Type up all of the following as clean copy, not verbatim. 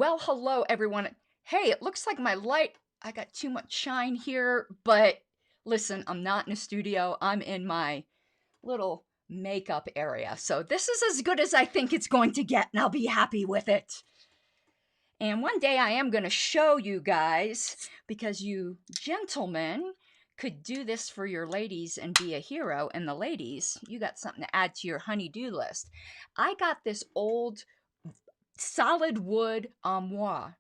Well, hello everyone. Hey, it looks like I got too much shine here, but listen, I'm not in a studio. I'm in my little makeup area. So this is as good as I think it's going to get, and I'll be happy with it. And one day I am going to show you guys, because you gentlemen could do this for your ladies and be a hero, and the ladies, you got something to add to your honey-do list. I got this old solid wood armoire,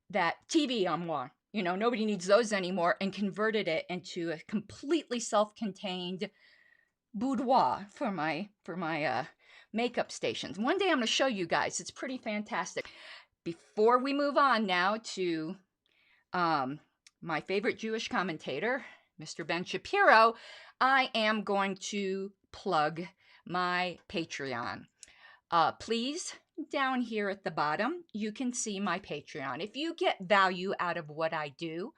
that TV armoire, nobody needs those anymore, and converted it into a completely self-contained boudoir for my makeup stations. One day I'm going to show you guys. It's pretty fantastic. Before we move on now to my favorite Jewish commentator, Mr. Ben Shapiro, I am going to plug my Patreon. Please, down here at the bottom, you can see my Patreon. If you get value out of what I do,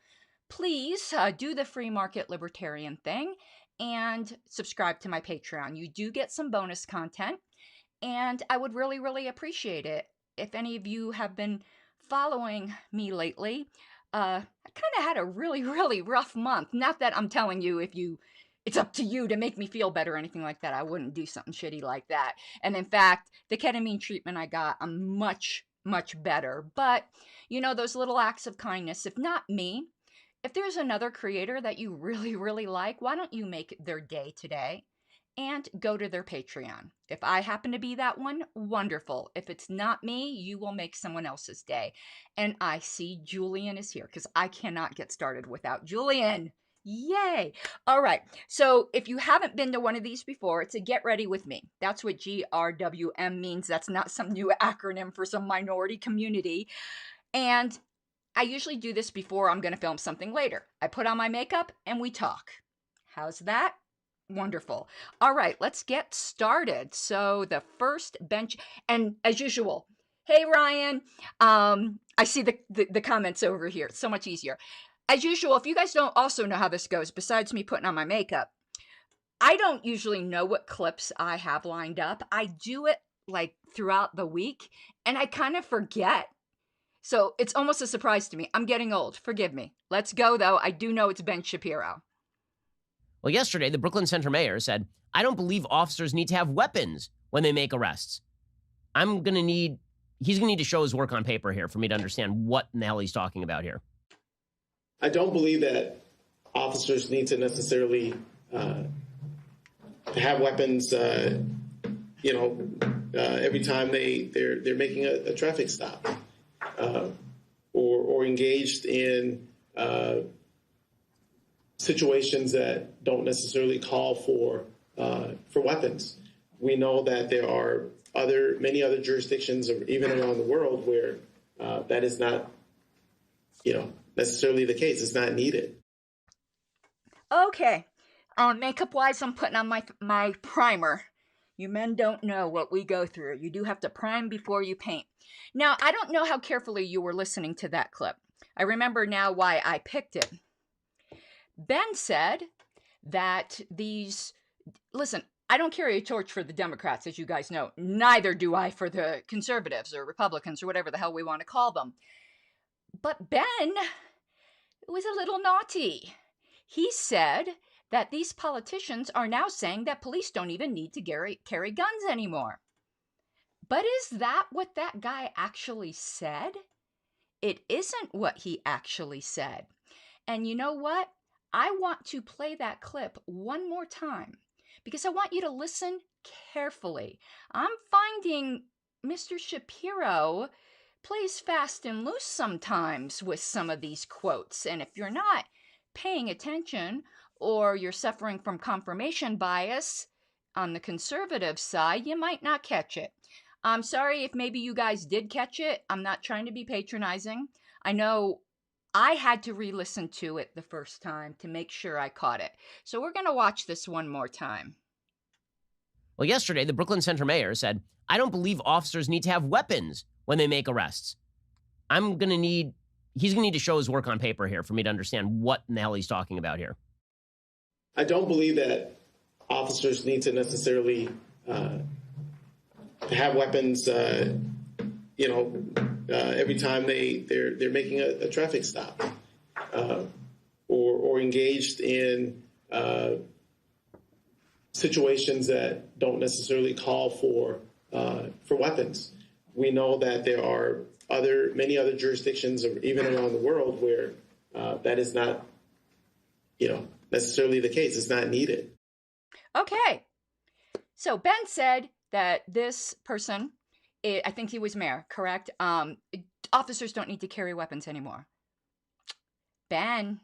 please do the free market libertarian thing and subscribe to my Patreon. You do get some bonus content, and I would really, really appreciate it. If any of you have been following me lately, I kind of had a really, really rough month. Not that I'm telling you it's up to you to make me feel better or anything like that. I wouldn't do something shitty like that. And in fact, the ketamine treatment I got, I'm much, much better. But, those little acts of kindness, if not me, if there's another creator that you really, really like, why don't you make their day today and go to their Patreon? If I happen to be that one, wonderful. If it's not me, you will make someone else's day. And I see Julian is here, because I cannot get started without Julian. Yay. All right. So if you haven't been to one of these before, it's a get ready with me. That's what GRWM means. That's not some new acronym for some minority community. And I usually do this before I'm going to film something later. I put on my makeup and we talk. How's that? Wonderful. All right, let's get started. So the first bench, and as usual, hey Ryan, I see the comments over here. It's so much easier. As usual, if you guys don't also know how this goes, besides me putting on my makeup, I don't usually know what clips I have lined up. I do it like throughout the week, and I kind of forget. So it's almost a surprise to me. I'm getting old. Forgive me. Let's go, though. I do know it's Ben Shapiro. Well, yesterday, the Brooklyn Center mayor said, I don't believe officers need to have weapons when they make arrests. He's going to need to show his work on paper here for me to understand what in the hell he's talking about here. I don't believe that officers need to necessarily have weapons, every time they're making a traffic stop or engaged in situations that don't necessarily call for weapons. We know that there are many other jurisdictions, or even around the world, where that is not, necessarily the case. It's not needed. Okay. Makeup-wise, I'm putting on my primer. You men don't know what we go through. You do have to prime before you paint. Now, I don't know how carefully you were listening to that clip. I remember now why I picked it. Ben said that listen, I don't carry a torch for the Democrats, as you guys know. Neither do I for the conservatives or Republicans or whatever the hell we want to call them. But Ben was a little naughty. He said that these politicians are now saying that police don't even need to carry guns anymore. But is that what that guy actually said? It isn't what he actually said. And you know what? I want to play that clip one more time, because I want you to listen carefully. I'm finding Mr. Shapiro plays fast and loose sometimes with some of these quotes. And if you're not paying attention, or you're suffering from confirmation bias on the conservative side, you might not catch it. I'm sorry if maybe you guys did catch it. I'm not trying to be patronizing. I know I had to re-listen to it the first time to make sure I caught it. So we're going to watch this one more time. Well, yesterday, the Brooklyn Center mayor said, I don't believe officers need to have weapons when they make arrests. He's going to need to show his work on paper here for me to understand what in the hell he's talking about here. I don't believe that officers need to necessarily have weapons, every time they're making a traffic stop, or engaged in situations that don't necessarily call for weapons. We know that there are many other jurisdictions, or even around the world, where that is not, necessarily the case. It's not needed. Okay. So Ben said that this person, I think he was mayor, correct? Officers don't need to carry weapons anymore. Ben,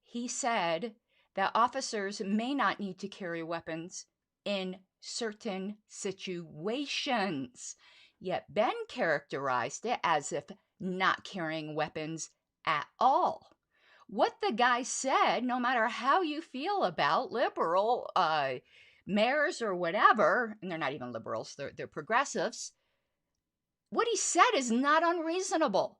he said that officers may not need to carry weapons in certain situations. Yet Ben characterized it as if not carrying weapons at all. What the guy said, no matter how you feel about liberal mayors or whatever, and they're not even liberals, they're progressives, what he said is not unreasonable.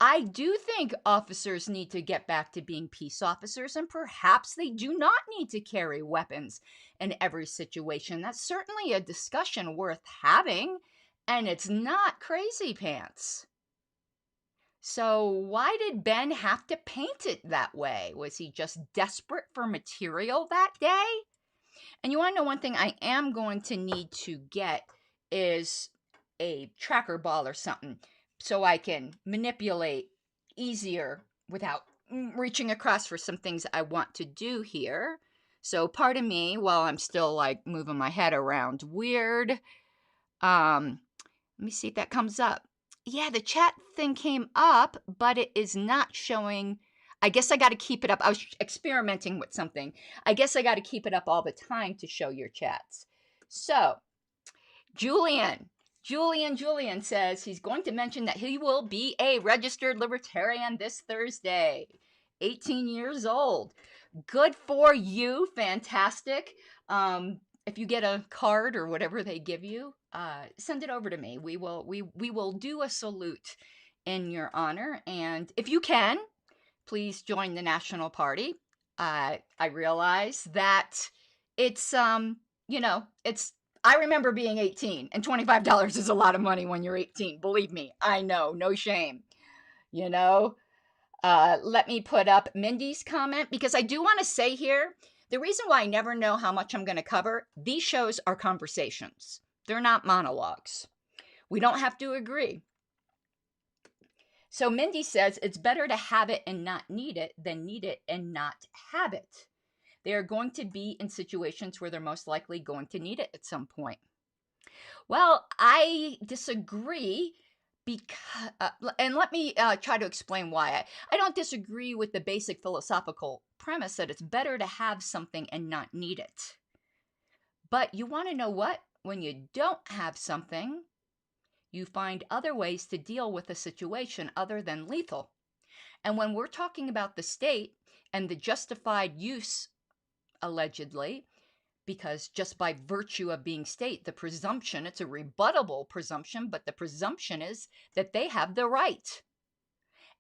I do think officers need to get back to being peace officers, and perhaps they do not need to carry weapons in every situation. That's certainly a discussion worth having, and it's not crazy pants. So why did Ben have to paint it that way? Was he just desperate for material that day? And you want to know one thing I am going to need to get is a tracker ball or something, so I can manipulate easier without reaching across for some things I want to do here. So pardon me while I'm still like moving my head around weird. Let me see if that comes up. Yeah, the chat thing came up, but it is not showing. I guess I got to keep it up. I was experimenting with something. I guess I got to keep it up all the time to show your chats. So, Julian says he's going to mention that he will be a registered libertarian this Thursday. 18 years old. Good for you. Fantastic. If you get a card or whatever they give you, send it over to me. We will do a salute in your honor. And if you can, please join the National Party. I realize that it's I remember being 18, and $25 is a lot of money when you're 18. Believe me, I know, no shame. Let me put up Mindy's comment, because I do want to say here, the reason why I never know how much I'm going to cover, these shows are conversations. They're not monologues. We don't have to agree. So Mindy says it's better to have it and not need it than need it and not have it. They are going to be in situations where they're most likely going to need it at some point. Well, I disagree, because, and let me try to explain why. I don't disagree with the basic philosophical premise that it's better to have something and not need it. But you want to know what? When you don't have something, you find other ways to deal with a situation other than lethal. And when we're talking about the state and the justified use, allegedly, because just by virtue of being state, the presumption, it's a rebuttable presumption, but the presumption is that they have the right.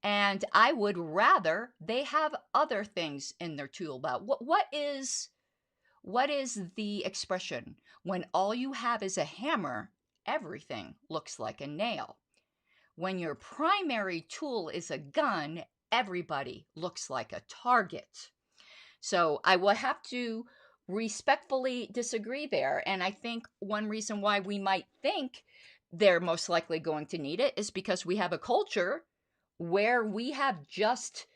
And I would rather they have other things in their tool belt. What is the expression? When all you have is a hammer, everything looks like a nail. When your primary tool is a gun, everybody looks like a target. So I will have to respectfully disagree there. And I think one reason why we might think they're most likely going to need it is because we have a culture where we have just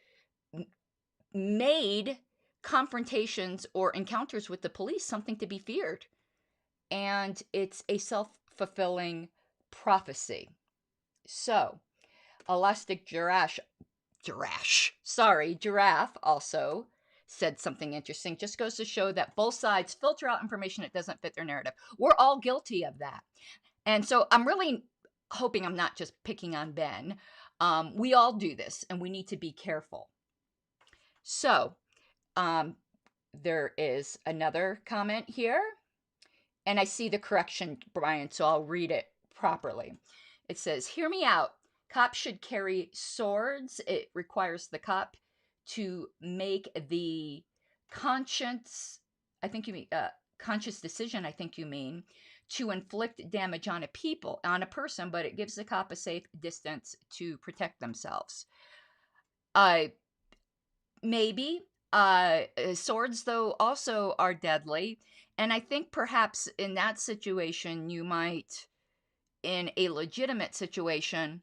made confrontations or encounters with the police something to be feared. And it's a self-fulfilling prophecy. So, Elastic Giraffe also said something interesting. Just goes to show that both sides filter out information that doesn't fit their narrative. We're all guilty of that. And so I'm really hoping I'm not just picking on Ben. We all do this, and we need to be careful. So, there is another comment here. And I see the correction, Brian, so I'll read it properly. It says, hear me out. Cops should carry swords. It requires the cop to make the conscious decision, I think you mean, to inflict damage on a person, but it gives the cop a safe distance to protect themselves. Maybe swords, though, also are deadly. And I think perhaps in that situation, you might, in a legitimate situation,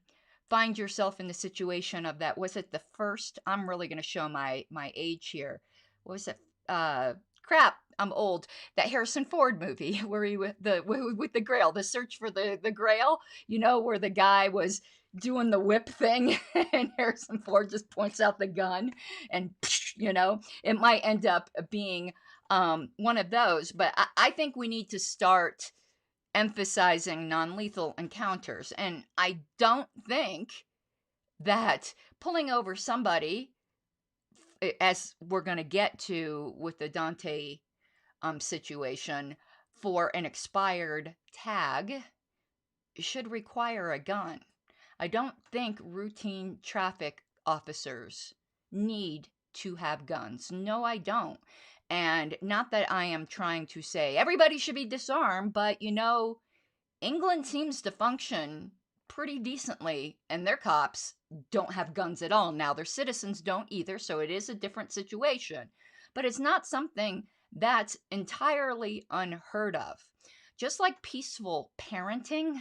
find yourself in the situation of that. Was it the first? I'm really going to show my age here. What was it? Crap, I'm old. That Harrison Ford movie where he with the Grail, the search for the Grail. You know, where the guy was doing the whip thing, and Harrison Ford just points out the gun, and you know, it might end up being one of those. But I think we need to start emphasizing non-lethal encounters, and I don't think that pulling over somebody, as we're going to get to with the Daunte situation, for an expired tag should require a gun. I don't think routine traffic officers need to have guns. No, I don't. And not that I am trying to say everybody should be disarmed, but you know, England seems to function pretty decently, and their cops don't have guns at all. Now, their citizens don't either, so it is a different situation. But it's not something that's entirely unheard of. Just like peaceful parenting,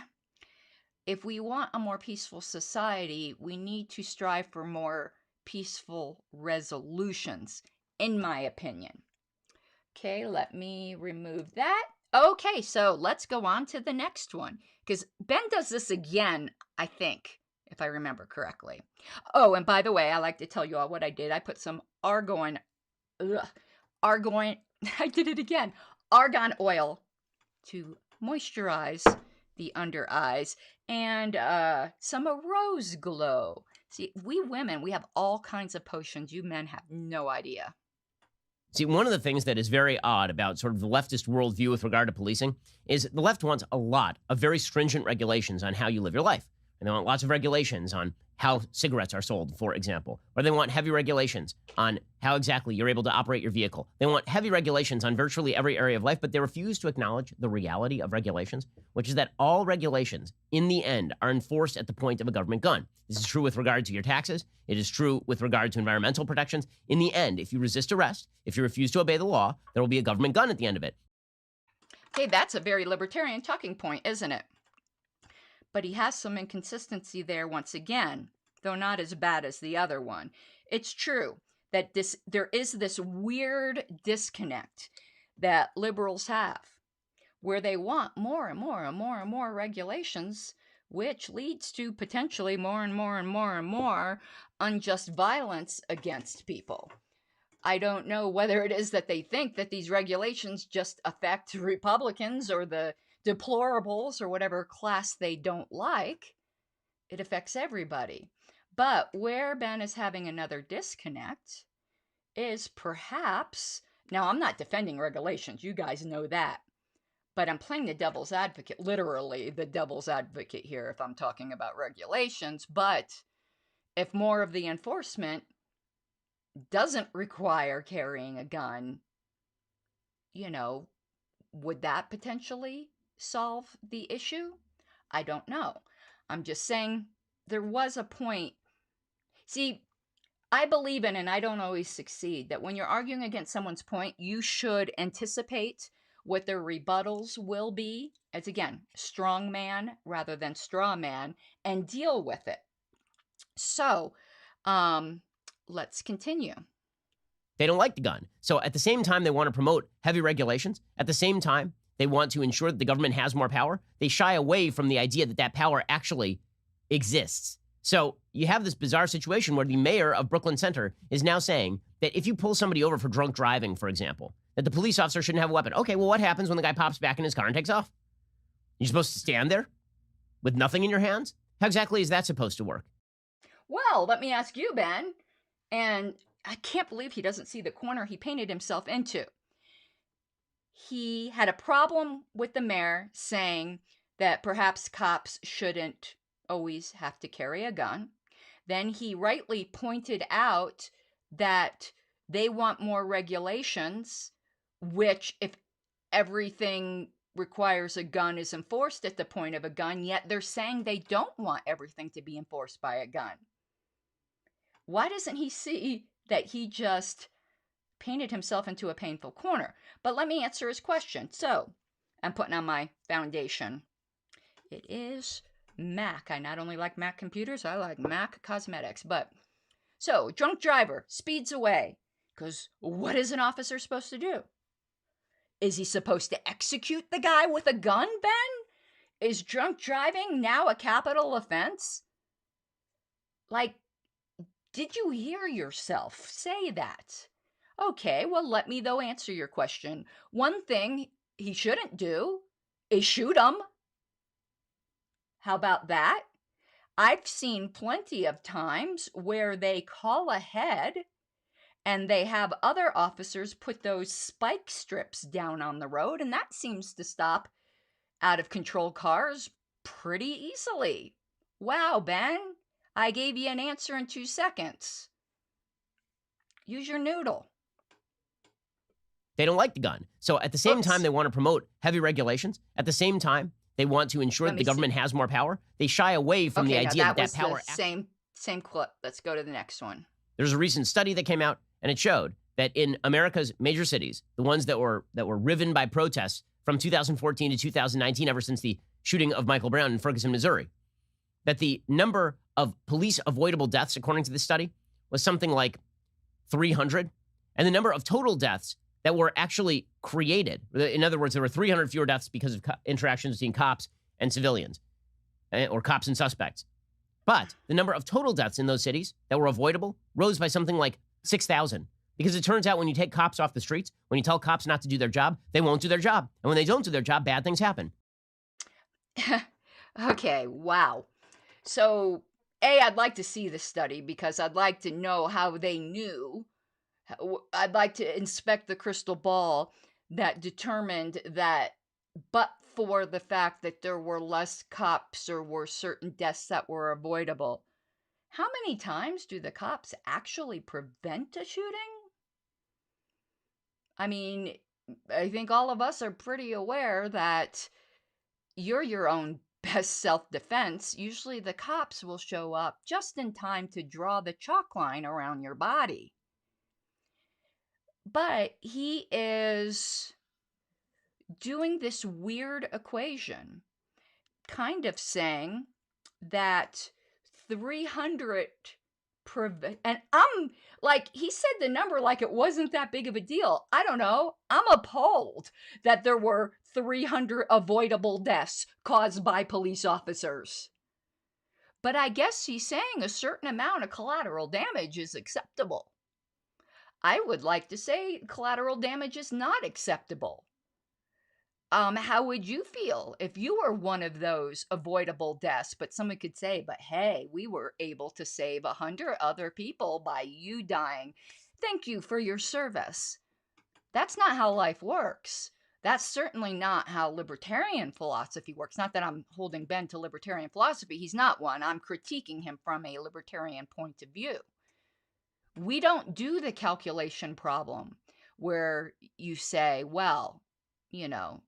if we want a more peaceful society, we need to strive for more peaceful resolutions, in my opinion. Okay, let me remove that. Okay, so let's go on to the next one, because Ben does this again, I think, if I remember correctly. Oh, and by the way, I like to tell you all what I did. I put some argan I did it again, argan oil to moisturize the under eyes, and some rose glow. See, we women, we have all kinds of potions. You men have no idea. See, one of the things that is very odd about sort of the leftist worldview with regard to policing is the left wants a lot of very stringent regulations on how you live your life. And they want lots of regulations on how cigarettes are sold, for example. Or they want heavy regulations on how exactly you're able to operate your vehicle. They want heavy regulations on virtually every area of life, but they refuse to acknowledge the reality of regulations, which is that all regulations, in the end, are enforced at the point of a government gun. This is true with regard to your taxes. It is true with regard to environmental protections. In the end, if you resist arrest, if you refuse to obey the law, there will be a government gun at the end of it. Okay, that's a very libertarian talking point, isn't it? But he has some inconsistency there once again, though not as bad as the other one. It's true that there is this weird disconnect that liberals have, where they want more and more and more and more regulations, which leads to potentially more and more and more and more unjust violence against people. I don't know whether it is that they think that these regulations just affect Republicans or the deplorables or whatever class they don't like. It affects everybody. But where Ben is having another disconnect is perhaps, now I'm not defending regulations, you guys know that, but I'm playing the devil's advocate, literally the devil's advocate here if I'm talking about regulations. But if more of the enforcement doesn't require carrying a gun, you know, would that potentially solve the issue? I don't know. I'm just saying there was a point. See, I believe in, and I don't always succeed, that when you're arguing against someone's point, you should anticipate what their rebuttals will be, as again, strong man rather than straw man, and deal with it. So, let's continue. They don't like the gun. So at the same time they want to promote heavy regulations, at the same time they want to ensure that the government has more power, they shy away from the idea that that power actually exists. So you have this bizarre situation where the mayor of Brooklyn Center is now saying that if you pull somebody over for drunk driving, for example, that the police officer shouldn't have a weapon. Okay, well, what happens when the guy pops back in his car and takes off? You're supposed to stand there with nothing in your hands? How exactly is that supposed to work? Well, let me ask you, Ben, and I can't believe he doesn't see the corner he painted himself into. He had a problem with the mayor saying that perhaps cops shouldn't always have to carry a gun. Then he rightly pointed out that they want more regulations, which if everything requires a gun is enforced at the point of a gun, yet they're saying they don't want everything to be enforced by a gun. Why doesn't he see that he just painted himself into a painful corner? But let me answer his question. So, I'm putting on my foundation. It is Mac. I not only like Mac computers, I like Mac cosmetics. But, so, drunk driver speeds away. Because what is an officer supposed to do? Is he supposed to execute the guy with a gun, Ben? Is drunk driving now a capital offense? Like, did you hear yourself say that? Okay, well, let me, though, answer your question. One thing he shouldn't do is shoot him. How about that? I've seen plenty of times where they call ahead and they have other officers put those spike strips down on the road, and that seems to stop out of control cars pretty easily. Wow, Ben, I gave you an answer in 2 seconds. Use your noodle. They don't like the gun. So at the same time, they want to promote heavy regulations. At the same time, they want to ensure that the government has more power. They shy away from the idea that that power. Same clip. Let's go to the next one. There's a recent study that came out, and it showed that in America's major cities, the ones that were riven by protests from 2014 to 2019, ever since the shooting of Michael Brown in Ferguson, Missouri, that the number of police avoidable deaths, according to this study, was something like 300, and the number of total deaths that were actually created. In other words, there were 300 fewer deaths because of interactions between cops and civilians, or cops and suspects. But the number of total deaths in those cities that were avoidable rose by something like 6,000. Because it turns out when you take cops off the streets, when you tell cops not to do their job, they won't do their job. And when they don't do their job, bad things happen. Okay, wow. So, I'd like to see the study because I'd like to know how they knew. I'd like to inspect the crystal ball that determined that, but for the fact that there were less cops or were certain deaths that were avoidable, how many times do the cops actually prevent a shooting? I mean, I think all of us are pretty aware that you're your own best self-defense. Usually the cops will show up just in time to draw the chalk line around your body. But he is doing this weird equation, kind of saying that 300 and I'm like, he said the number like it wasn't that big of a deal. I don't know. I'm appalled that there were 300 avoidable deaths caused by police officers. But I guess he's saying a certain amount of collateral damage is acceptable. I would like to say collateral damage is not acceptable. How would you feel if you were one of those avoidable deaths, but someone could say, but hey, we were able to save 100 other people by you dying. Thank you for your service. That's not how life works. That's certainly not how libertarian philosophy works. Not that I'm holding Ben to libertarian philosophy. He's not one. I'm critiquing him from a libertarian point of view. We don't do the calculation problem where you say, well, you know,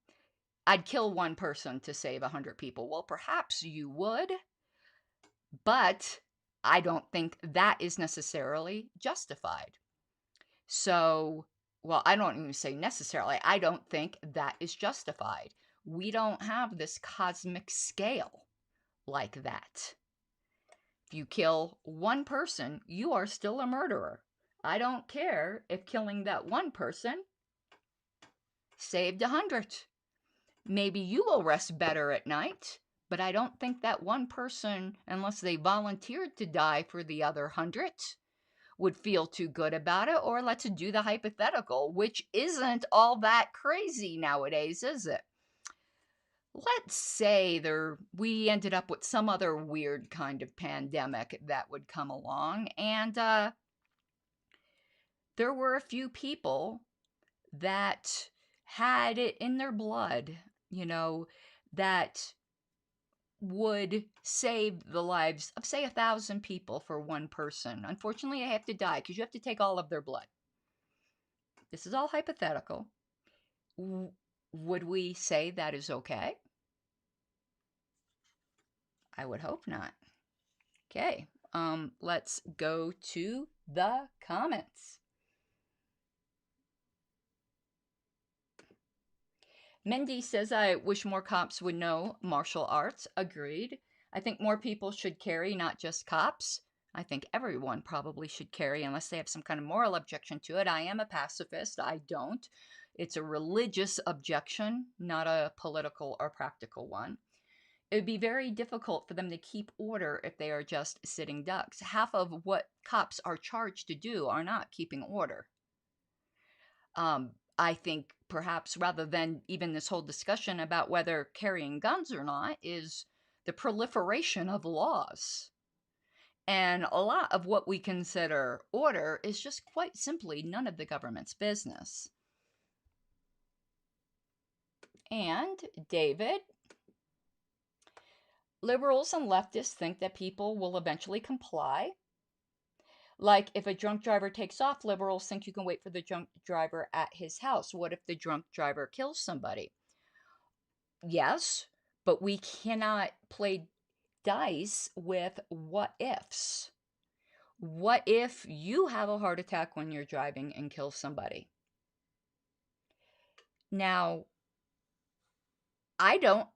I'd kill one person to save 100 people. Well, perhaps you would, but I don't think that is necessarily justified. So, well, I don't even say necessarily. I don't think that is justified. We don't have this cosmic scale like that. If you kill one person, you are still a murderer. I don't care if killing that one person saved 100. Maybe you will rest better at night, but I don't think that one person, unless they volunteered to die for the other 100, would feel too good about it. Or let's do the hypothetical, which isn't all that crazy nowadays, is it? Let's say we ended up with some other weird kind of pandemic that would come along, and there were a few people that had it in their blood, that would save the lives of, say, 1,000 people for one person. Unfortunately, they have to die because you have to take all of their blood. This is all hypothetical. Would we say that is okay? I would hope not. Okay, let's go to the comments. Mindy says, I wish more cops would know martial arts. Agreed. I think more people should carry, not just cops. I think everyone probably should carry unless they have some kind of moral objection to it. I am a pacifist. I don't. It's a religious objection, not a political or practical one. It would be very difficult for them to keep order if they are just sitting ducks. Half of what cops are charged to do are not keeping order. I think perhaps rather than even this whole discussion about whether carrying guns or not is the proliferation of laws. And a lot of what we consider order is just quite simply none of the government's business. And David, liberals and leftists think that people will eventually comply. Like, if a drunk driver takes off, liberals think you can wait for the drunk driver at his house. What if the drunk driver kills somebody? Yes, but we cannot play dice with what ifs. What if you have a heart attack when you're driving and kill somebody? Now, I don't,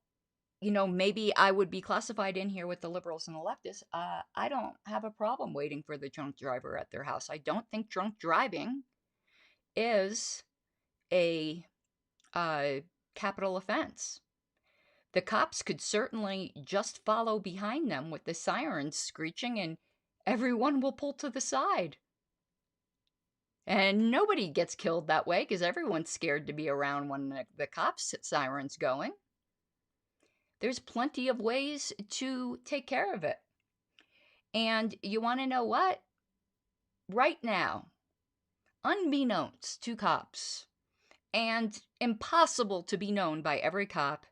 maybe I would be classified in here with the liberals and the leftists. I don't have a problem waiting for the drunk driver at their house. I don't think drunk driving is a capital offense. The cops could certainly just follow behind them with the sirens screeching, and everyone will pull to the side. And nobody gets killed that way because everyone's scared to be around when the cops' siren's going. There's plenty of ways to take care of it. And you want to know what? Right now, unbeknownst to cops, and impossible to be known by every cop,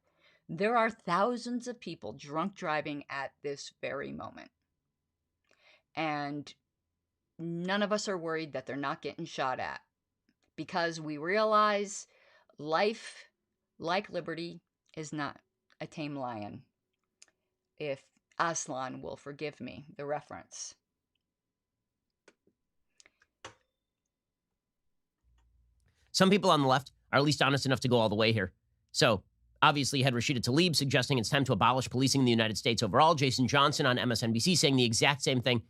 there are thousands of people drunk driving at this very moment. And none of us are worried that they're not getting shot at, because we realize life, like liberty, is not a tame lion. If Aslan will forgive me the reference. Some people on the left are at least honest enough to go all the way here. So, obviously, you had Rashida Tlaib suggesting it's time to abolish policing in the United States overall. Jason Johnson on MSNBC saying the exact same thing.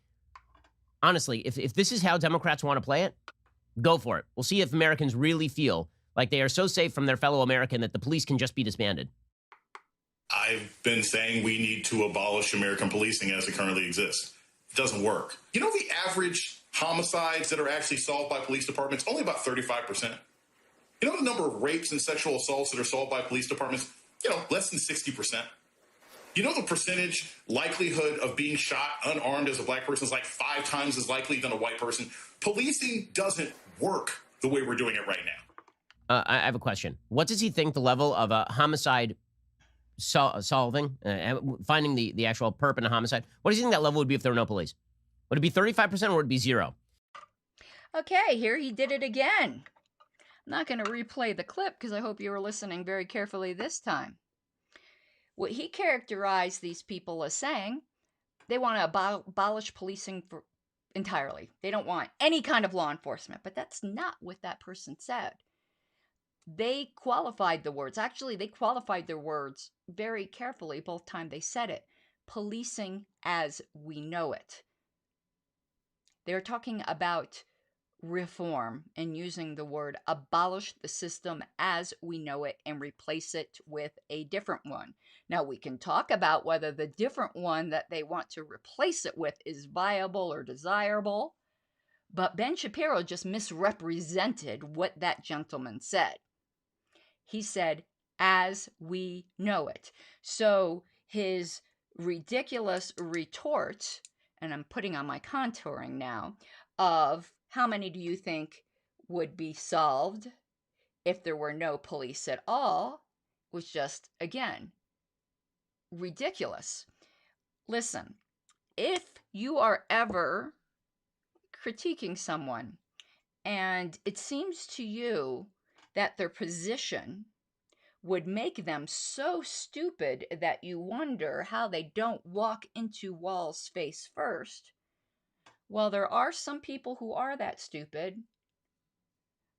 Honestly, if this is how Democrats want to play it, go for it. We'll see if Americans really feel like they are so safe from their fellow American that the police can just be disbanded. I've been saying we need to abolish American policing as it currently exists. It doesn't work. You know, the average homicides that are actually solved by police departments, only about 35%. You know the number of rapes and sexual assaults that are solved by police departments? Less than 60%. You know the percentage likelihood of being shot unarmed as a black person is like 5 times as likely than a white person. Policing doesn't work the way we're doing it right now. I have a question. What does he think the level of a homicide solving, finding the actual perp in a homicide, what does he think that level would be if there were no police? Would it be 35% or would it be 0? Okay, here he did it again. I'm not going to replay the clip because I hope you were listening very carefully this time. What he characterized these people as saying, they want to abolish policing entirely. They don't want any kind of law enforcement, but that's not what that person said. They qualified the words. Actually, they qualified their words very carefully both times they said it. Policing as we know it. They're talking about reform and using the word abolish the system as we know it and replace it with a different one. Now, we can talk about whether the different one that they want to replace it with is viable or desirable, but Ben Shapiro just misrepresented what that gentleman said. He said, as we know it. So his ridiculous retort, and I'm putting on my contouring now, of how many do you think would be solved if there were no police at all, was just, again, ridiculous. Listen, if you are ever critiquing someone and it seems to you that their position would make them so stupid that you wonder how they don't walk into walls face first. Well, there are some people who are that stupid.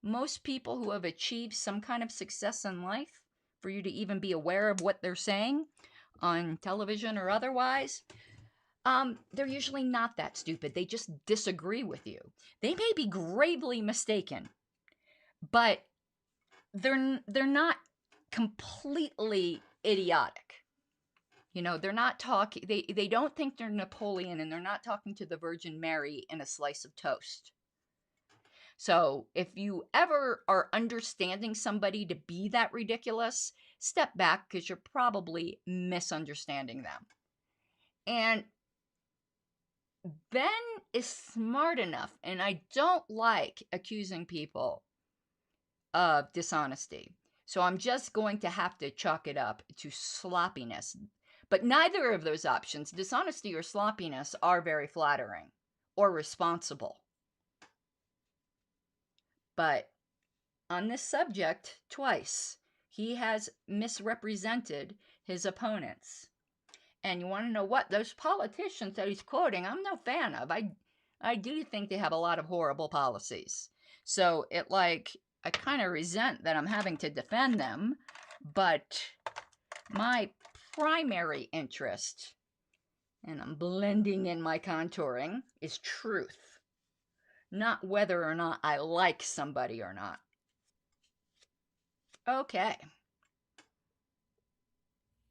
Most people who have achieved some kind of success in life, for you to even be aware of what they're saying on television or otherwise, they're usually not that stupid. They just disagree with you. They may be gravely mistaken, but they're not completely idiotic. You know, they're not talking, they don't think they're Napoleon, and they're not talking to the Virgin Mary in a slice of toast. So if you ever are understanding somebody to be that ridiculous, step back, because you're probably misunderstanding them. And Ben is smart enough, and I don't like accusing people of dishonesty. So I'm just going to have to chalk it up to sloppiness. But neither of those options, dishonesty or sloppiness, are very flattering or responsible. But on this subject, twice, he has misrepresented his opponents. And you want to know what? Those politicians that he's quoting, I'm no fan of. I do think they have a lot of horrible policies. So I kind of resent that I'm having to defend them, but my primary interest, and I'm blending in my contouring, is truth, not whether or not I like somebody or not. Okay.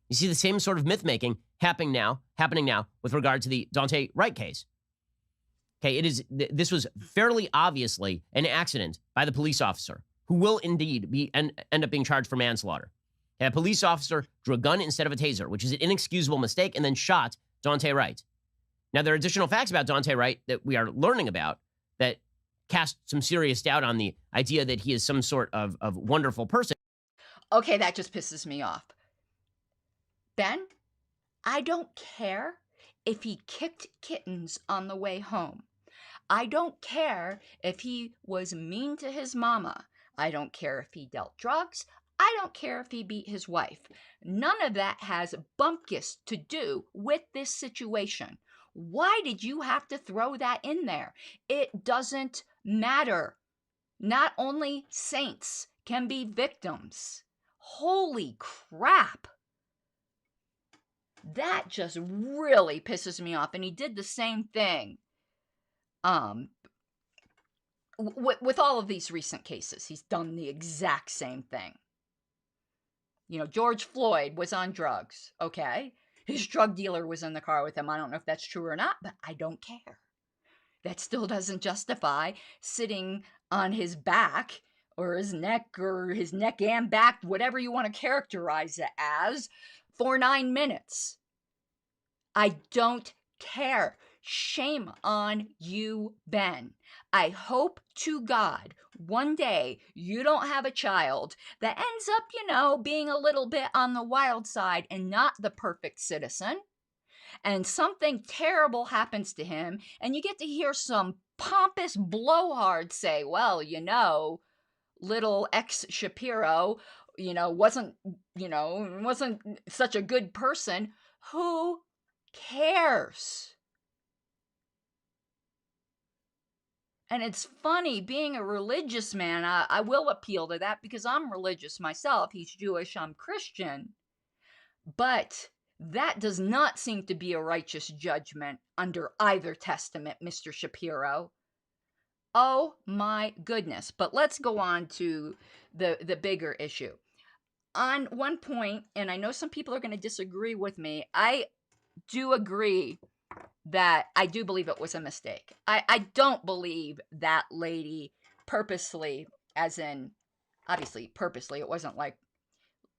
You see the same sort of myth making happening now with regard to the Daunte Wright case. Okay, this was fairly obviously an accident by the police officer, who will indeed end up being charged for manslaughter. Okay, a police officer drew a gun instead of a taser, which is an inexcusable mistake, and then shot Daunte Wright. Now, there are additional facts about Daunte Wright that we are learning about that cast some serious doubt on the idea that he is some sort of wonderful person. Okay, that just pisses me off. Ben, I don't care if he kicked kittens on the way home. I don't care if he was mean to his mama. I don't care if he dealt drugs. I don't care if he beat his wife. None of that has bumpkus to do with this situation. Why did you have to throw that in there? It doesn't matter. Not only saints can be victims. Holy crap. That just really pisses me off. And he did the same thing with all of these recent cases. He's done the exact same thing. You know, George Floyd was on drugs, okay? His drug dealer was in the car with him. I don't know if that's true or not, but I don't care. That still doesn't justify sitting on his back or his neck and back, whatever you want to characterize it as, for 9 minutes. I don't care. Shame on you, Ben. I hope to God one day you don't have a child that ends up, being a little bit on the wild side and not the perfect citizen. And something terrible happens to him, and you get to hear some pompous blowhard say, well, little ex Shapiro, wasn't such a good person. Who cares? And it's funny, being a religious man, I will appeal to that because I'm religious myself. He's Jewish, I'm Christian. But that does not seem to be a righteous judgment under either testament, Mr. Shapiro. Oh my goodness. But let's go on to the bigger issue. On one point, and I know some people are going to disagree with me, I do agree that I do believe it was a mistake. I don't believe that lady purposely, as in, obviously purposely, it wasn't like,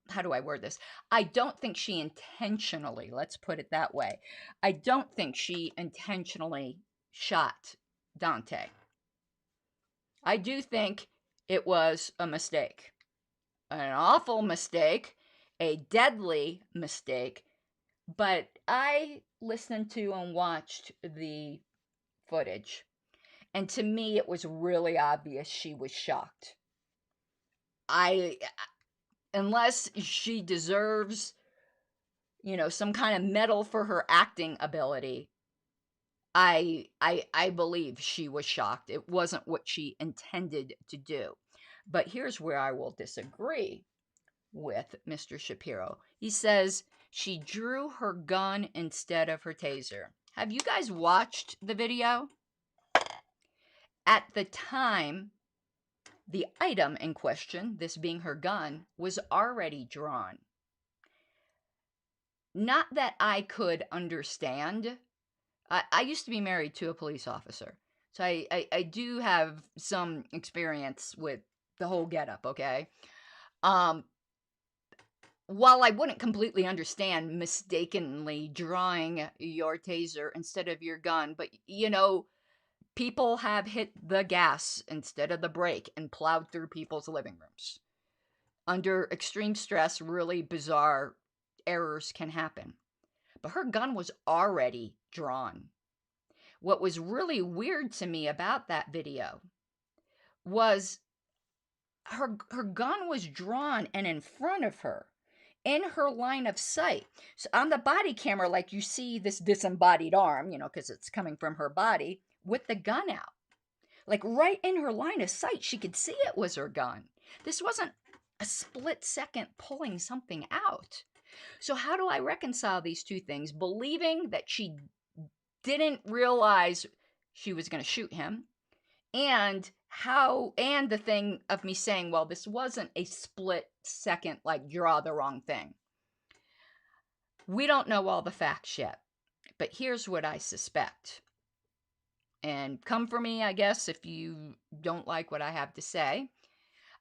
how do I word this? I don't think she intentionally, let's put it that way. I don't think she intentionally shot Daunte. I do think it was a mistake. An awful mistake, a deadly mistake, but I listened to and watched the footage, and to me it was really obvious she was shocked. unless she deserves, some kind of medal for her acting ability, I believe she was shocked. It wasn't what she intended to do. But here's where I will disagree with Mr. Shapiro. He says she drew her gun instead of her taser. Have you guys watched the video? At the time, the item in question, this being her gun, was already drawn. Not that I could understand. I used to be married to a police officer, so I do have some experience with the whole getup, okay? While I wouldn't completely understand mistakenly drawing your taser instead of your gun, but people have hit the gas instead of the brake and plowed through people's living rooms. Under extreme stress, really bizarre errors can happen. But her gun was already drawn. What was really weird to me about that video was her gun was drawn and in front of her, in her line of sight. So on the body camera, like you see this disembodied arm, because it's coming from her body, with the gun out. Like right in her line of sight, she could see it was her gun. This wasn't a split second pulling something out. So how do I reconcile these two things? Believing that she didn't realize she was going to shoot him, and the thing of me saying, well, this wasn't a split second, like draw the wrong thing. We don't know all the facts yet, but here's what I suspect. And come for me, I guess, if you don't like what I have to say.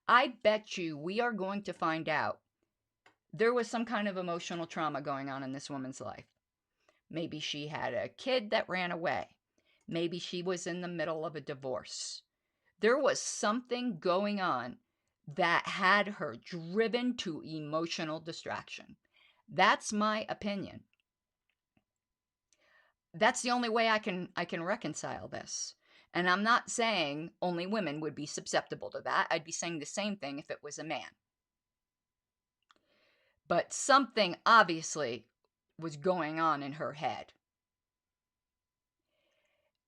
I bet you we are going to find out there was some kind of emotional trauma going on in this woman's life. Maybe she had a kid that ran away. Maybe she was in the middle of a divorce. There was something going on that had her driven to emotional distraction. That's my opinion. That's the only way I can reconcile this. And I'm not saying only women would be susceptible to that. I'd be saying the same thing if it was a man. But something obviously was going on in her head.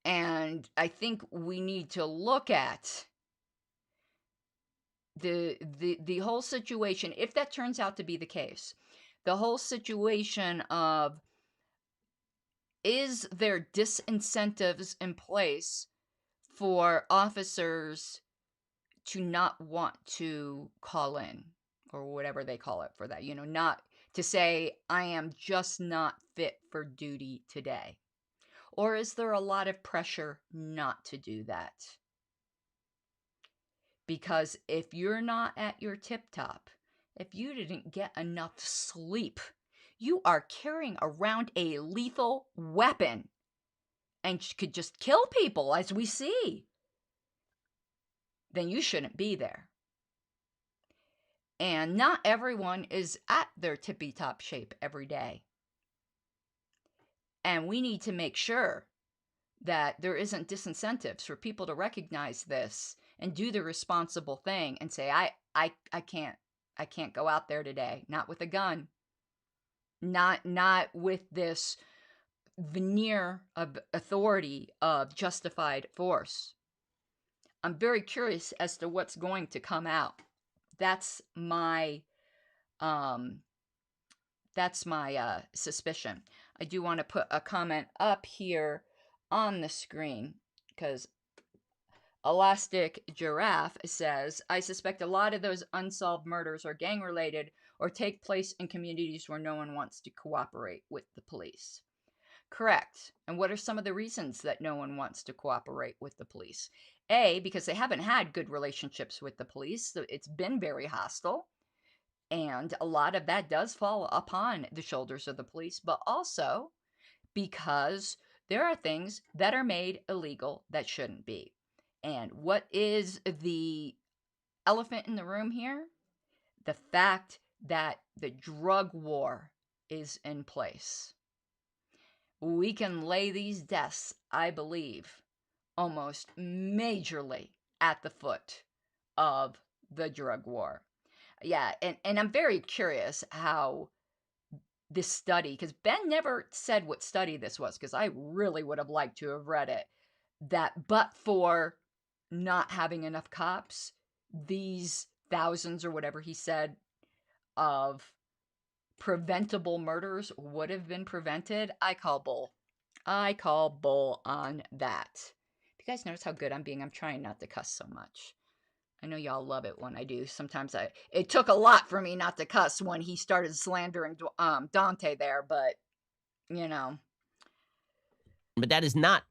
And I think we need to look at the whole situation, if that turns out to be the case. The whole situation of, is there disincentives in place for officers to not want to call in, or whatever they call it for that, not to say, I am just not fit for duty today? Or is there a lot of pressure not to do that? Because if you're not at your tip top, if you didn't get enough sleep, you are carrying around a lethal weapon and could just kill people, as we see, then you shouldn't be there. And not everyone is at their tippy top shape every day. And we need to make sure that there isn't disincentives for people to recognize this and do the responsible thing and say, I can't go out there today, not with a gun, not with this veneer of authority of justified force. I'm very curious as to what's going to come out. That's my suspicion. I do want to put a comment up here on the screen, because Elastic Giraffe says, I suspect a lot of those unsolved murders are gang related or take place in communities where no one wants to cooperate with the police. Correct. And what are some of the reasons that no one wants to cooperate with the police? A, because they haven't had good relationships with the police. So it's been very hostile. And a lot of that does fall upon the shoulders of the police, but also because there are things that are made illegal that shouldn't be. And what is the elephant in the room here? The fact that the drug war is in place. We can lay these deaths, I believe, almost majorly at the foot of the drug war. Yeah, and I'm very curious how this study, because Ben never said what study this was, because I really would have liked to have read it, that but for not having enough cops, these thousands or whatever he said of preventable murders would have been prevented. I call bull. I call bull on that. You guys notice how good I'm being? I'm trying not to cuss so much. I know y'all love it when I do. Sometimes it took a lot for me not to cuss when he started slandering Daunte there, but you know. But that is not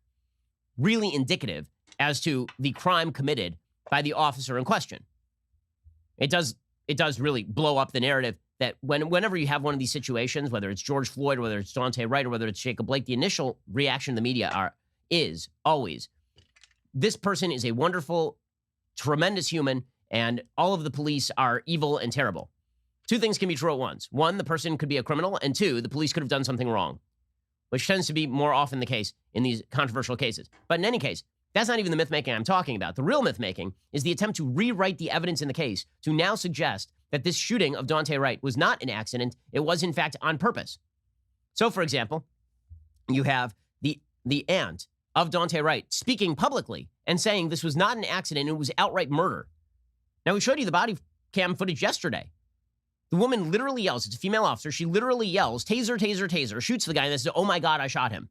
really indicative as to the crime committed by the officer in question. It does really blow up the narrative that whenever you have one of these situations, whether it's George Floyd, or whether it's Daunte Wright, or whether it's Jacob Blake, the initial reaction of the media is always, this person is a wonderful, tremendous human, and all of the police are evil and terrible. Two things can be true at once. One, the person could be a criminal, and two, the police could have done something wrong, which tends to be more often the case in these controversial cases. But in any case, that's not even the myth-making I'm talking about. The real myth-making is the attempt to rewrite the evidence in the case to now suggest that this shooting of Daunte Wright was not an accident. It was, in fact, on purpose. So, for example, you have the aunt of Daunte Wright speaking publicly and saying this was not an accident, it was outright murder. Now, we showed you the body cam footage yesterday. The woman literally yells, it's a female officer, she literally yells, taser, taser, taser, shoots the guy and then says, oh my God, I shot him.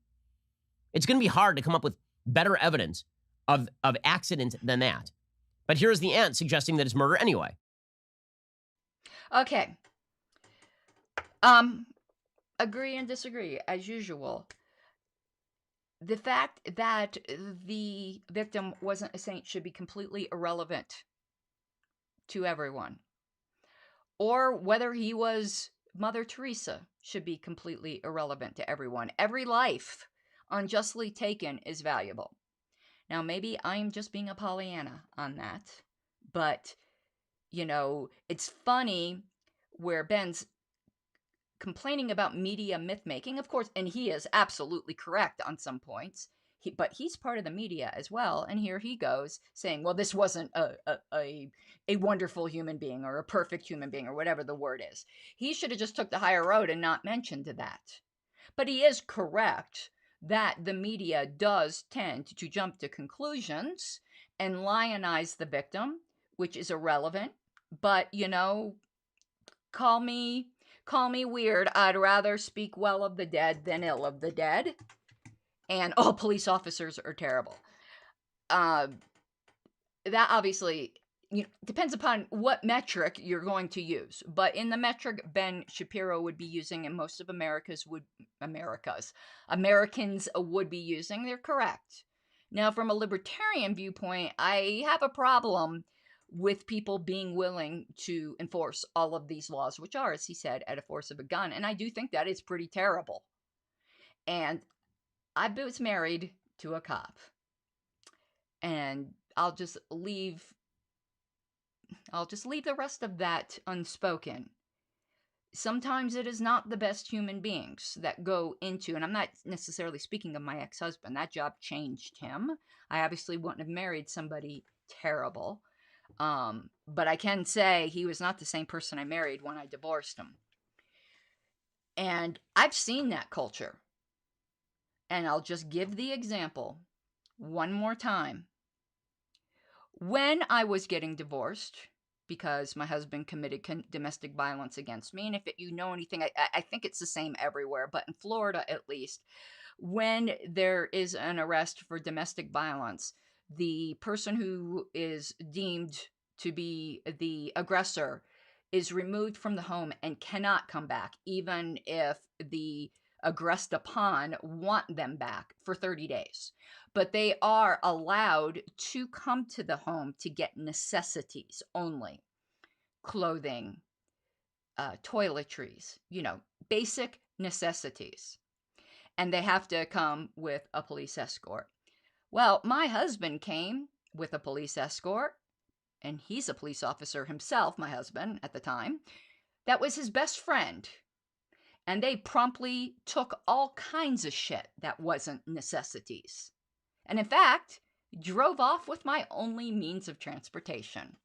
It's going to be hard to come up with better evidence of accident than that. But here's the aunt suggesting that it's murder anyway. Okay. Agree and disagree, as usual. The fact that the victim wasn't a saint should be completely irrelevant to everyone. Or whether he was Mother Teresa should be completely irrelevant to everyone. Every life unjustly taken is valuable. Now, maybe I'm just being a Pollyanna on that, but, you know, it's funny where Ben's complaining about media myth-making, of course, and he is absolutely correct on some points, but he's part of the media as well, and here he goes saying, well, this wasn't a wonderful human being or a perfect human being or whatever the word is. He should have just took the higher road and not mentioned that. But he is correct that the media does tend to jump to conclusions and lionize the victim, which is irrelevant. But, you know, call me weird. I'd rather speak well of the dead than ill of the dead. And all police officers are terrible. That obviously depends upon what metric you're going to use. But in the metric Ben Shapiro would be using, and most of Americans would be using, they're correct. Now, from a libertarian viewpoint, I have a problem with people being willing to enforce all of these laws, which are, as he said, at a force of a gun. And I do think that is pretty terrible. And I was married to a cop. And I'll just leave the rest of that unspoken. Sometimes it is not the best human beings that go into, and I'm not necessarily speaking of my ex-husband. That job changed him. I obviously wouldn't have married somebody terrible. But I can say he was not the same person I married when I divorced him. And I've seen that culture. And I'll just give the example one more time. When I was getting divorced, because my husband committed domestic violence against me, and if you know anything, I think it's the same everywhere, but in Florida at least, when there is an arrest for domestic violence, the person who is deemed to be the aggressor is removed from the home and cannot come back, even if the aggressed upon want them back for 30 days. But they are allowed to come to the home to get necessities only. Clothing, toiletries, basic necessities. And they have to come with a police escort. Well, my husband came with a police escort, and he's a police officer himself, my husband, at the time. That was his best friend. And they promptly took all kinds of shit that wasn't necessities. And in fact, drove off with my only means of transportation.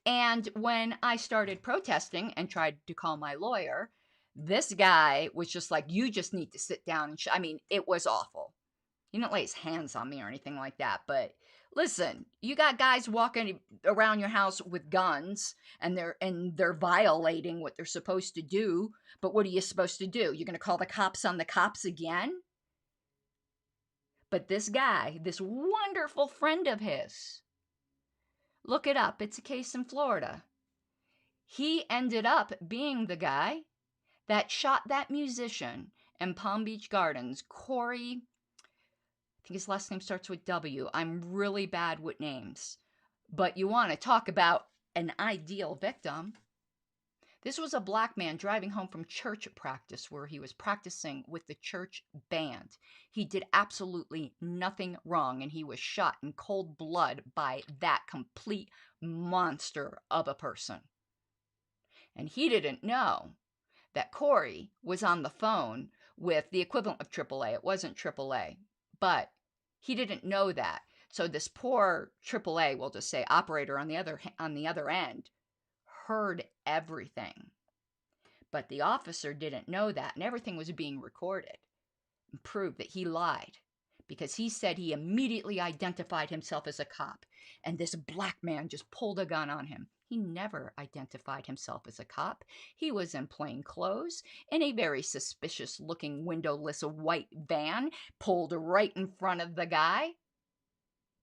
And when I started protesting and tried to call my lawyer, this guy was just like, you just need to sit down. And I mean, it was awful. He didn't lay his hands on me or anything like that. But listen, you got guys walking around your house with guns and they're violating what they're supposed to do. But what are you supposed to do? You're going to call the cops on the cops again? But this guy, this wonderful friend of his, look it up. It's a case in Florida. He ended up being the guy that shot that musician in Palm Beach Gardens, Corey. I think his last name starts with W. I'm really bad with names. But you want to talk about an ideal victim. This was a black man driving home from church practice where he was practicing with the church band. He did absolutely nothing wrong, and he was shot in cold blood by that complete monster of a person. And he didn't know that Corey was on the phone with the equivalent of AAA. It wasn't AAA, but he didn't know that. So this poor AAA, we'll just say operator on the other end, heard everything. But the officer didn't know that, and everything was being recorded and proved that he lied because he said he immediately identified himself as a cop, and this black man just pulled a gun on him. He never identified himself as a cop. He was in plain clothes, in a very suspicious-looking windowless white van, pulled right in front of the guy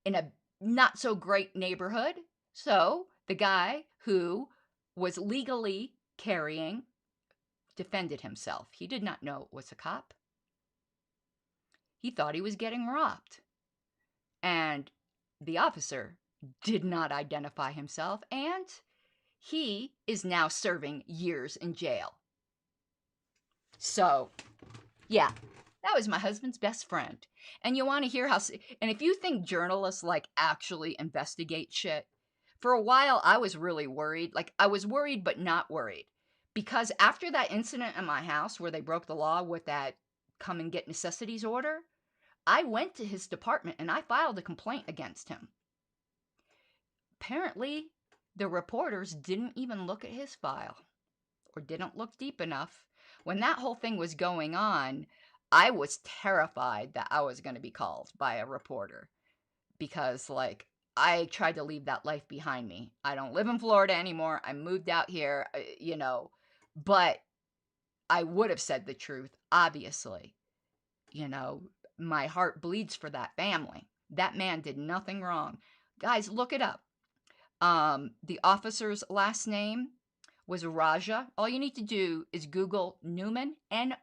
in a not-so-great neighborhood. So the guy who was legally carrying defended himself. He did not know it was a cop. He thought he was getting robbed. And the officer did not identify himself, and he is now serving years in jail. So, yeah, that was my husband's best friend. And you want to hear how, and if you think journalists like actually investigate shit, for a while I was really worried. Like, I was worried but not worried. Because after that incident in my house where they broke the law with that come and get necessities order, I went to his department and I filed a complaint against him. Apparently, the reporters didn't even look at his file or didn't look deep enough. When that whole thing was going on, I was terrified that I was going to be called by a reporter because, like, I tried to leave that life behind me. I don't live in Florida anymore. I moved out here, but I would have said the truth, obviously. My heart bleeds for that family. That man did nothing wrong. Guys, look it up. The officer's last name was Raja. All you need to do is Google Newman, Nouman,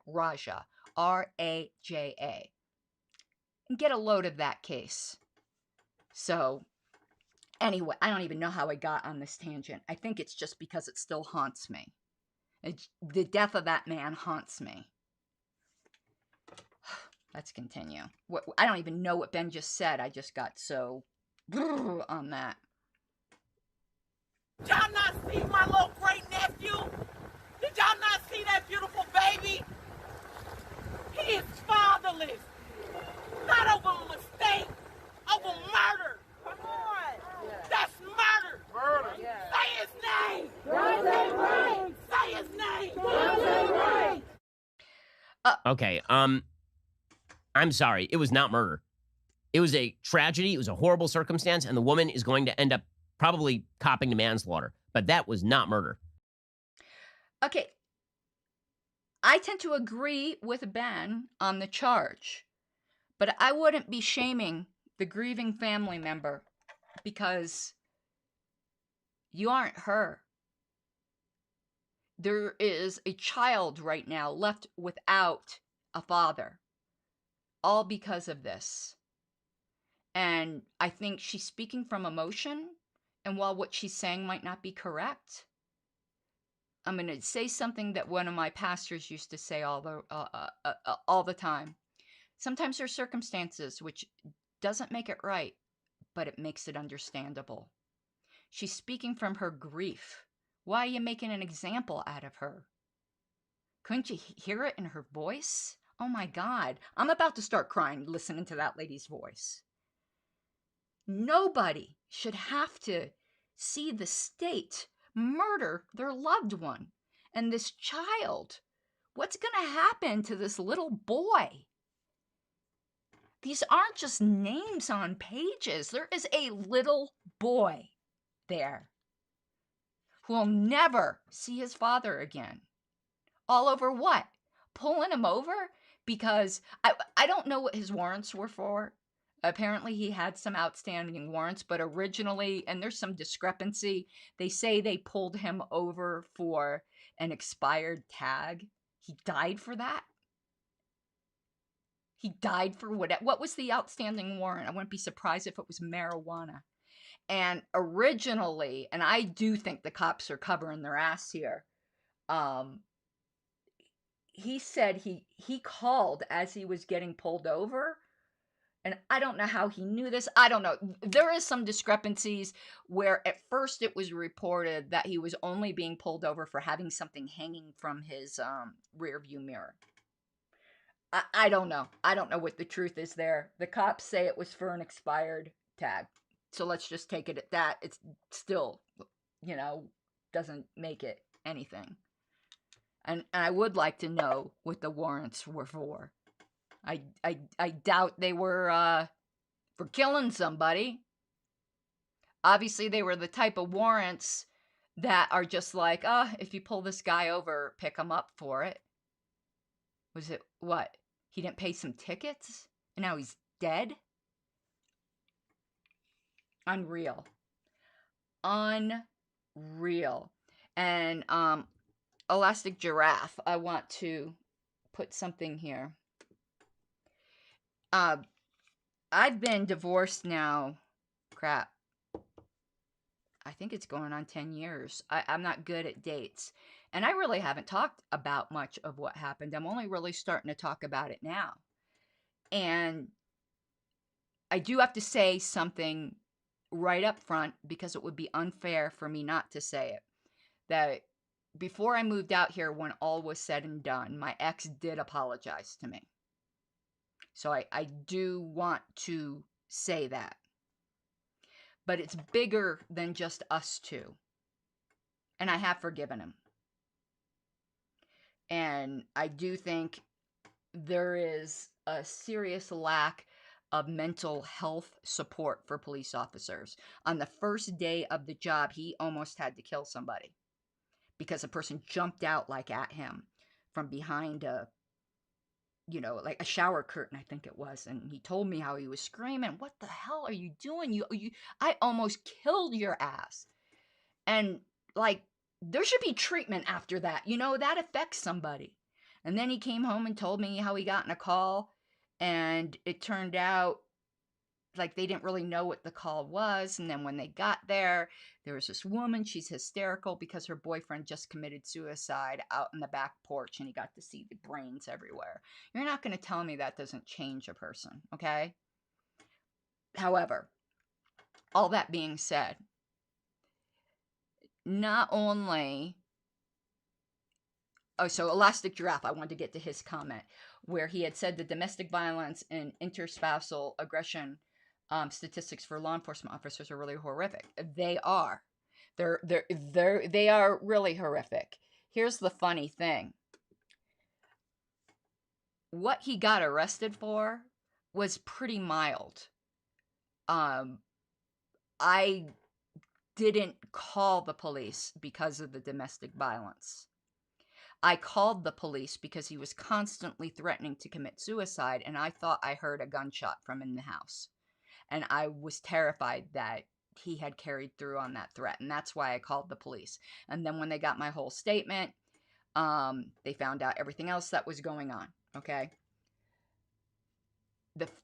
Raja, Raja, and get a load of that case. So, anyway, I don't even know how I got on this tangent. I think it's just because it still haunts me. The death of that man haunts me. Let's continue. I don't even know what Ben just said. I just got so on that. Did y'all not see my little great nephew? Did y'all not see that beautiful baby? He is fatherless. Not over a mistake, over murder. Come on. Yeah. That's murder. Murder. Yeah. Say his name. Daunte Wright. Say his name. Daunte Wright. Okay, I'm sorry. It was not murder. It was a tragedy. It was a horrible circumstance, and the woman is going to end up probably copping to manslaughter. But that was not murder. Okay. I tend to agree with Ben on the charge, but I wouldn't be shaming the grieving family member because you aren't her. There is a child right now left without a father, all because of this. And I think she's speaking from emotion, and while what she's saying might not be correct, I'm going to say something that one of my pastors used to say all the time. Sometimes there are circumstances which doesn't make it right, but it makes it understandable. She's speaking from her grief. Why are you making an example out of her? Couldn't you hear it in her voice? Oh my God, I'm about to start crying listening to that lady's voice. Nobody should have to see the state murder their loved one. And this child, what's going to happen to this little boy? These aren't just names on pages. There is a little boy there who will never see his father again. All over what? Pulling him over? Because I don't know what his warrants were for. Apparently he had some outstanding warrants, but originally, and there's some discrepancy, they say they pulled him over for an expired tag. He died for that. He died for what was the outstanding warrant? I wouldn't be surprised if it was marijuana. And originally, and I do think the cops are covering their ass here, he said he called as he was getting pulled over. And I don't know how he knew this. I don't know. There is some discrepancies where at first it was reported that he was only being pulled over for having something hanging from his rear view mirror. I don't know. I don't know what the truth is there. The cops say it was for an expired tag. So let's just take it at that. It's still, doesn't make it anything. And I would like to know what the warrants were for. I doubt they were for killing somebody. Obviously, they were the type of warrants that are just like, if you pull this guy over, pick him up for it. Was it what? He didn't pay some tickets? And now he's dead? Unreal. Unreal. And Elastic Giraffe, I want to put something here. I've been divorced now, I think it's going on 10 years. I'm not good at dates. And I really haven't talked about much of what happened. I'm only really starting to talk about it now. And I do have to say something right up front because it would be unfair for me not to say it. That before I moved out here, when all was said and done, my ex did apologize to me. So I do want to say that. But it's bigger than just us two. And I have forgiven him. And I do think there is a serious lack of mental health support for police officers. On the first day of the job, he almost had to kill somebody because a person jumped out at him from behind like a shower curtain, I think it was. And he told me how he was screaming, "What the hell are you doing? I almost killed your ass." And there should be treatment after that. That affects somebody. And then he came home and told me how he got in a call. And it turned out they didn't really know what the call was. And then when they got there was this woman. She's hysterical because her boyfriend just committed suicide out in the back porch. And he got to see the brains everywhere. You're not going to tell me that doesn't change a person, okay? However, all that being said, not only... so Elastic Giraffe, I wanted to get to his comment, where he had said the domestic violence and interspousal aggression statistics for law enforcement officers are really horrific. They are. They are really horrific. Here's the funny thing. What he got arrested for was pretty mild. I didn't call the police because of the domestic violence. I called the police because he was constantly threatening to commit suicide, and I thought I heard a gunshot from in the house. And I was terrified that he had carried through on that threat, and that's why I called the police. And then when they got my whole statement, they found out everything else that was going on, okay?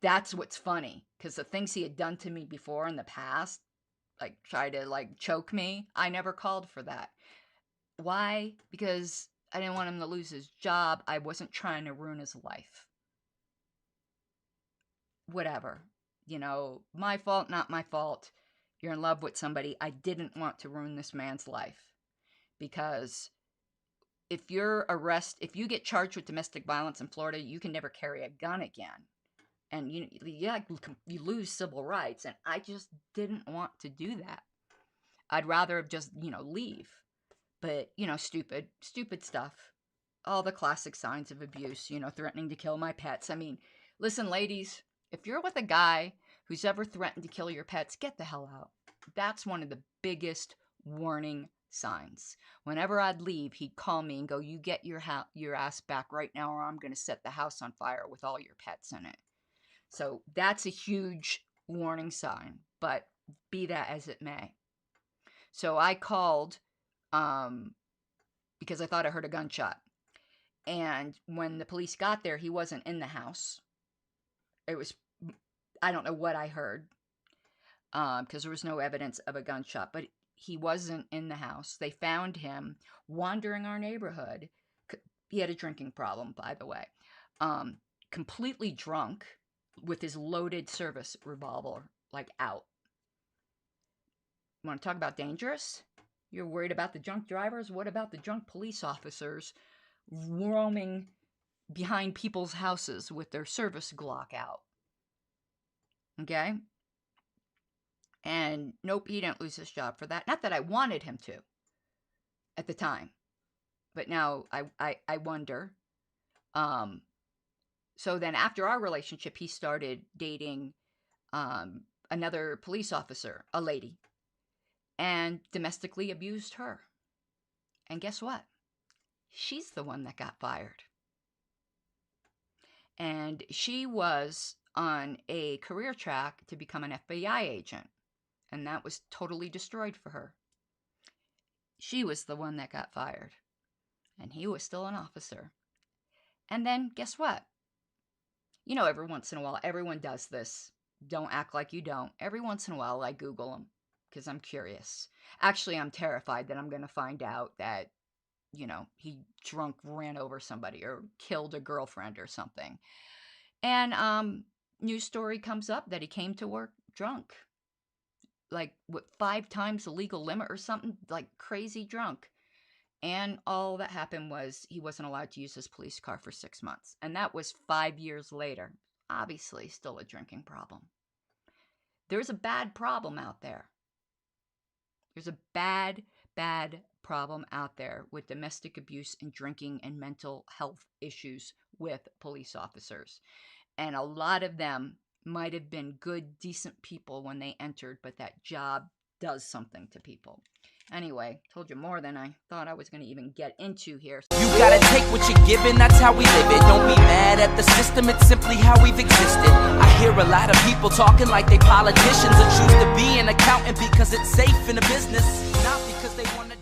That's what's funny, because the things he had done to me before in the past, try to choke me, I never called for that. Why? Because I didn't want him to lose his job. I wasn't trying to ruin his life. Whatever. My fault, not my fault. You're in love with somebody. I didn't want to ruin this man's life. Because if you get charged with domestic violence in Florida, you can never carry a gun again. and you lose civil rights. And I just didn't want to do that. I'd rather have just, leave. But, stupid stuff. All the classic signs of abuse, threatening to kill my pets. I mean, listen, ladies, if you're with a guy who's ever threatened to kill your pets, get the hell out. That's one of the biggest warning signs. Whenever I'd leave, he'd call me and go, you get your ass back right now, or I'm going to set the house on fire with all your pets in it. So that's a huge warning sign, but be that as it may. So I called because I thought I heard a gunshot. And when the police got there, he wasn't in the house. I don't know what I heard because there was no evidence of a gunshot, but he wasn't in the house. They found him wandering our neighborhood. He had a drinking problem, by the way. Completely drunk with his loaded service revolver, out. Want to talk about dangerous? You're worried about the drunk drivers? What about the drunk police officers roaming behind people's houses with their service Glock out? Okay? And nope, he didn't lose his job for that. Not that I wanted him to at the time. But now I wonder. So then after our relationship, he started dating another police officer, a lady, and domestically abused her. And guess what? She's the one that got fired. And she was on a career track to become an FBI agent. And that was totally destroyed for her. She was the one that got fired. And he was still an officer. And then, guess what? Every once in a while, everyone does this. Don't act like you don't. Every once in a while, I Google him because I'm curious. Actually, I'm terrified that I'm going to find out that, he drunk ran over somebody or killed a girlfriend or something. And news story comes up that he came to work drunk. 5 times the legal limit or something, crazy drunk. And all that happened was he wasn't allowed to use his police car for 6 months. And that was 5 years later. Obviously, still a drinking problem. There's a bad problem out there. There's a bad problem out there with domestic abuse and drinking and mental health issues with police officers. And a lot of them might have been good, decent people when they entered, but that job does something to people. Anyway, told you more than I thought I was going to even get into here. You gotta take what you're given, that's how we live it. Don't be mad at the system, it's simply how we've existed. I hear a lot of people talking like they politicians and choose to be an accountant because it's safe in a business, not because they want to